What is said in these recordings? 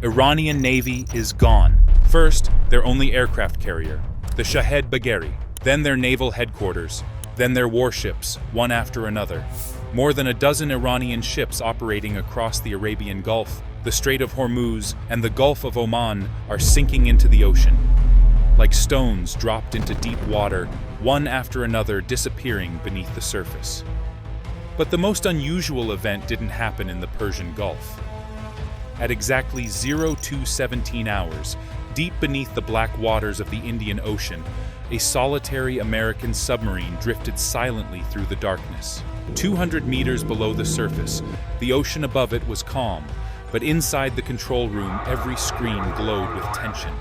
Iranian Navy is gone. First, their only aircraft carrier, the Shahed Bagheri, then their naval headquarters, then their warships, one after another. More than a dozen Iranian ships operating across the Arabian Gulf, the Strait of Hormuz, and the Gulf of Oman are sinking into the ocean. Like stones dropped into deep water, one after another disappearing beneath the surface. But the most unusual event didn't happen in the Persian Gulf. At exactly 0217 hours, deep beneath the black waters of the Indian Ocean, a solitary American submarine drifted silently through the darkness. 200 meters below the surface, the ocean above it was calm, but inside the control room, every screen glowed with tension.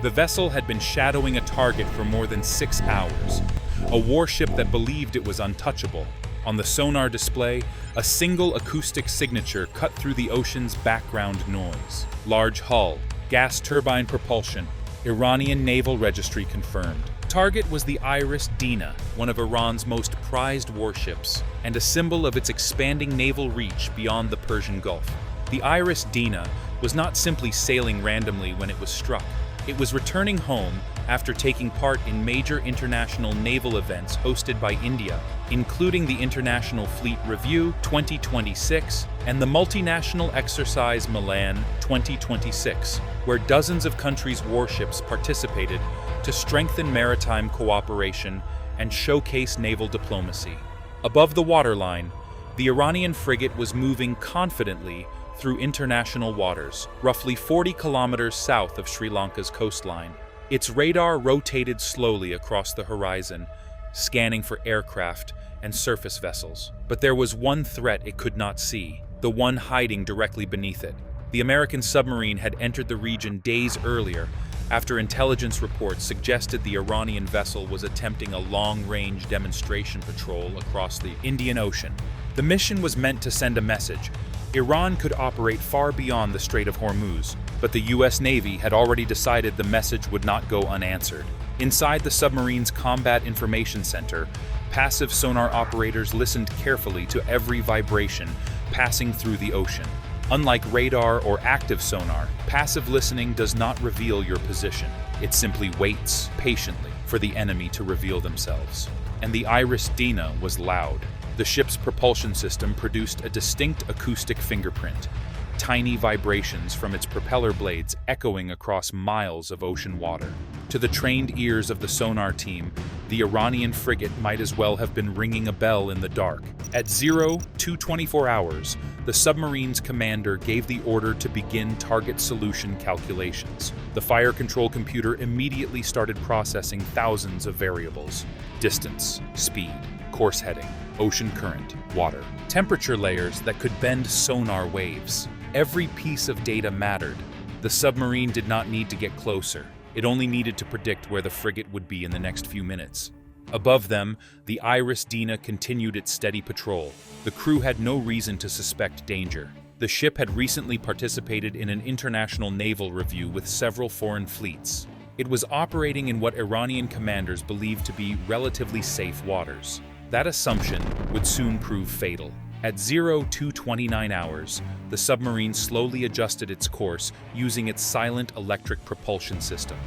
The vessel had been shadowing a target for more than 6 hours, a warship that believed it was untouchable. On the sonar display, a single acoustic signature cut through the ocean's background noise. Large hull, gas turbine propulsion, Iranian naval registry confirmed. Target was the IRIS Dena, one of Iran's most prized warships, and a symbol of its expanding naval reach beyond the Persian Gulf. The IRIS Dena was not simply sailing randomly when it was struck. It was returning home after taking part in major international naval events hosted by India, including the International Fleet Review 2026 and the multinational Exercise MILAN-2026, where dozens of countries' warships participated to strengthen maritime cooperation and showcase naval diplomacy. Above the waterline, the Iranian frigate was moving confidently through international waters, roughly 40 kilometers south of Sri Lanka's coastline. Its radar rotated slowly across the horizon, scanning for aircraft and surface vessels. But there was one threat it could not see, the one hiding directly beneath it. The American submarine had entered the region days earlier, after intelligence reports suggested the Iranian vessel was attempting a long-range demonstration patrol across the Indian Ocean. The mission was meant to send a message. Iran could operate far beyond the Strait of Hormuz, but the U.S. Navy had already decided the message would not go unanswered. Inside the submarine's Combat Information Center, passive sonar operators listened carefully to every vibration passing through the ocean. Unlike radar or active sonar, passive listening does not reveal your position. It simply waits patiently for the enemy to reveal themselves. And the IRIS Dena was loud. The ship's propulsion system produced a distinct acoustic fingerprint, tiny vibrations from its propeller blades echoing across miles of ocean water. To the trained ears of the sonar team, the Iranian frigate might as well have been ringing a bell in the dark. At 0224 hours, the submarine's commander gave the order to begin target solution calculations. The fire control computer immediately started processing thousands of variables: distance, speed, course heading, ocean current, water, temperature layers that could bend sonar waves. Every piece of data mattered. The submarine did not need to get closer. It only needed to predict where the frigate would be in the next few minutes. Above them, the IRIS Dena continued its steady patrol. The crew had no reason to suspect danger. The ship had recently participated in an international naval review with several foreign fleets. It was operating in what Iranian commanders believed to be relatively safe waters. That assumption would soon prove fatal. At 0229 hours, the submarine slowly adjusted its course using its silent electric propulsion system.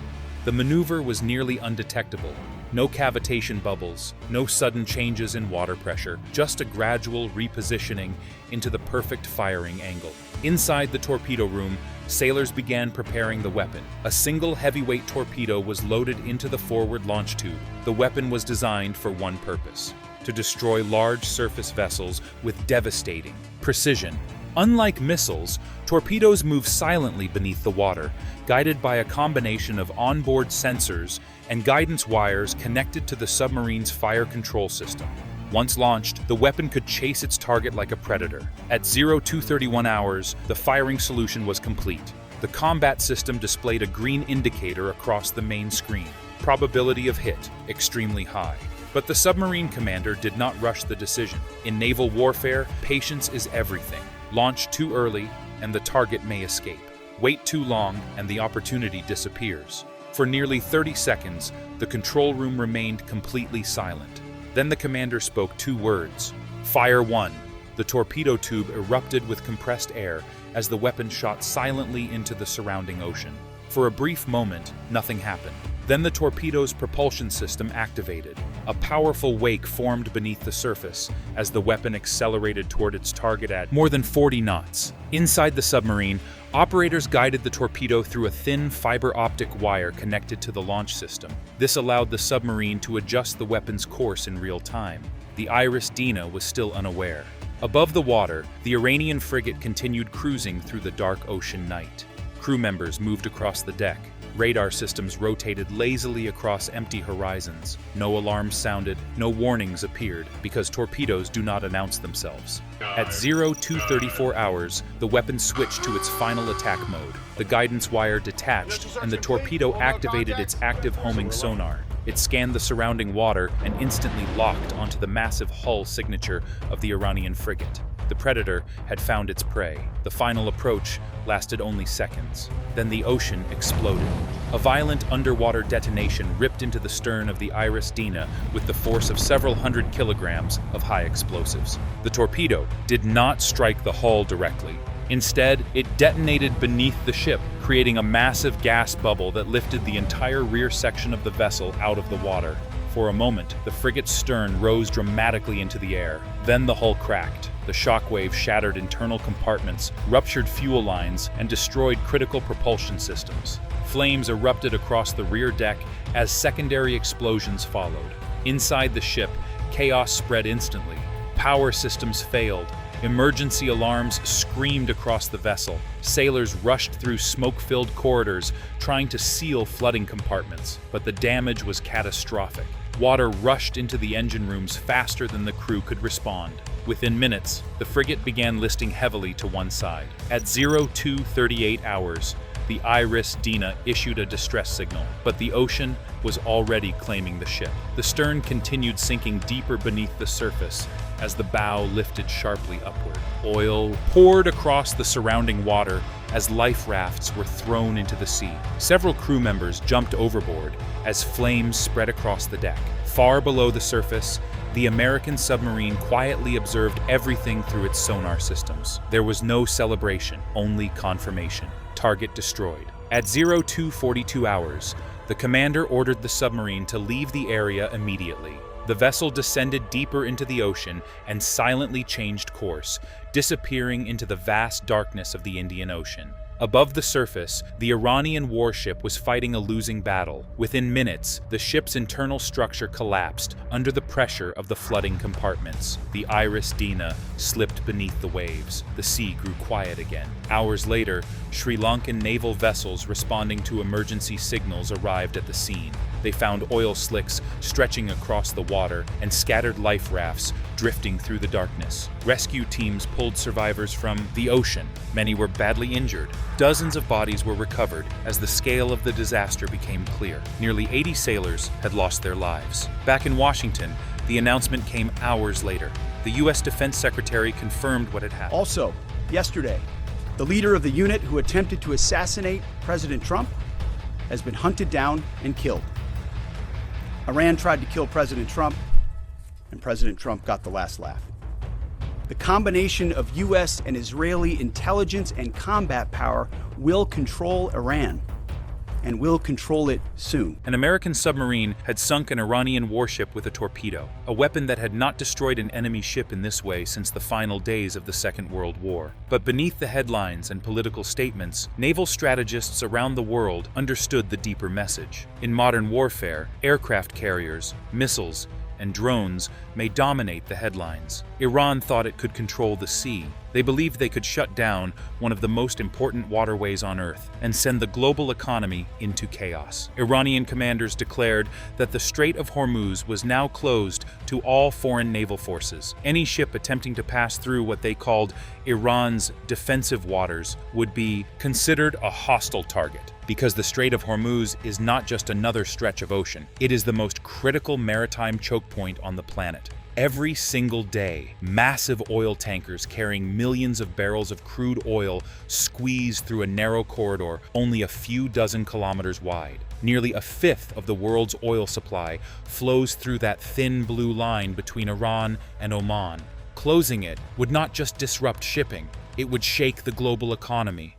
The maneuver was nearly undetectable. No cavitation bubbles, no sudden changes in water pressure, just a gradual repositioning into the perfect firing angle. Inside the torpedo room, sailors began preparing the weapon. A single heavyweight torpedo was loaded into the forward launch tube. The weapon was designed for one purpose: to destroy large surface vessels with devastating precision. Unlike missiles, torpedoes move silently beneath the water, guided by a combination of onboard sensors and guidance wires connected to the submarine's fire control system. Once launched, the weapon could chase its target like a predator. At 0231 hours, the firing solution was complete. The combat system displayed a green indicator across the main screen. Probability of hit, extremely high. But the submarine commander did not rush the decision. In naval warfare, patience is everything. Launch too early, and the target may escape. Wait too long, and the opportunity disappears. For nearly 30 seconds, the control room remained completely silent. Then the commander spoke two words: Fire 1. The torpedo tube erupted with compressed air as the weapon shot silently into the surrounding ocean. For a brief moment, nothing happened. Then the torpedo's propulsion system activated. A powerful wake formed beneath the surface as the weapon accelerated toward its target at more than 40 knots. Inside the submarine, operators guided the torpedo through a thin fiber optic wire connected to the launch system. This allowed the submarine to adjust the weapon's course in real time. The IRIS Dena was still unaware. Above the water, the Iranian frigate continued cruising through the dark ocean night. Crew members moved across the deck. Radar systems rotated lazily across empty horizons. No alarms sounded, no warnings appeared, because torpedoes do not announce themselves. At 0234 hours, the weapon switched to its final attack mode. The guidance wire detached, and the torpedo activated its active homing sonar. It scanned the surrounding water and instantly locked onto the massive hull signature of the Iranian frigate. The Predator had found its prey. The final approach lasted only seconds. Then the ocean exploded. A violent underwater detonation ripped into the stern of the IRIS Dena with the force of several hundred kilograms of high explosives. The torpedo did not strike the hull directly. Instead, it detonated beneath the ship, creating a massive gas bubble that lifted the entire rear section of the vessel out of the water. For a moment, the frigate's stern rose dramatically into the air. Then the hull cracked. The shockwave shattered internal compartments, ruptured fuel lines, and destroyed critical propulsion systems. Flames erupted across the rear deck as secondary explosions followed. Inside the ship, chaos spread instantly. Power systems failed. Emergency alarms screamed across the vessel. Sailors rushed through smoke-filled corridors, trying to seal flooding compartments, but the damage was catastrophic. Water rushed into the engine rooms faster than the crew could respond. Within minutes, the frigate began listing heavily to one side. At 0238 hours, the IRIS Dena issued a distress signal, but the ocean was already claiming the ship. The stern continued sinking deeper beneath the surface as the bow lifted sharply upward. Oil poured across the surrounding water as life rafts were thrown into the sea. Several crew members jumped overboard as flames spread across the deck. Far below the surface, the American submarine quietly observed everything through its sonar systems. There was no celebration, only confirmation. Target destroyed. At 0242 hours, the commander ordered the submarine to leave the area immediately. The vessel descended deeper into the ocean and silently changed course, disappearing into the vast darkness of the Indian Ocean. Above the surface, the Iranian warship was fighting a losing battle. Within minutes, the ship's internal structure collapsed under the pressure of the flooding compartments. The IRIS Dena slipped beneath the waves. The sea grew quiet again. Hours later, Sri Lankan naval vessels responding to emergency signals arrived at the scene. They found oil slicks stretching across the water and scattered life rafts drifting through the darkness. Rescue teams pulled survivors from the ocean. Many were badly injured. Dozens of bodies were recovered as the scale of the disaster became clear. Nearly 80 sailors had lost their lives. Back in Washington, the announcement came hours later. The U.S. Defense Secretary confirmed what had happened. Also, yesterday, the leader of the unit who attempted to assassinate President Trump has been hunted down and killed. Iran tried to kill President Trump, and President Trump got the last laugh. The combination of U.S. and Israeli intelligence and combat power will control Iran, and will control it soon. An American submarine had sunk an Iranian warship with a torpedo, a weapon that had not destroyed an enemy ship in this way since the final days of the Second World War. But beneath the headlines and political statements, naval strategists around the world understood the deeper message. In modern warfare, aircraft carriers, missiles, and drones may dominate the headlines. Iran thought it could control the sea. They believed they could shut down one of the most important waterways on Earth and send the global economy into chaos. Iranian commanders declared that the Strait of Hormuz was now closed to all foreign naval forces. Any ship attempting to pass through what they called Iran's defensive waters would be considered a hostile target, because the Strait of Hormuz is not just another stretch of ocean. It is the most critical maritime choke point on the planet. Every single day, massive oil tankers carrying millions of barrels of crude oil squeeze through a narrow corridor only a few dozen kilometers wide. Nearly a fifth of the world's oil supply flows through that thin blue line between Iran and Oman. closing it would not just disrupt shipping, it would shake the global economy.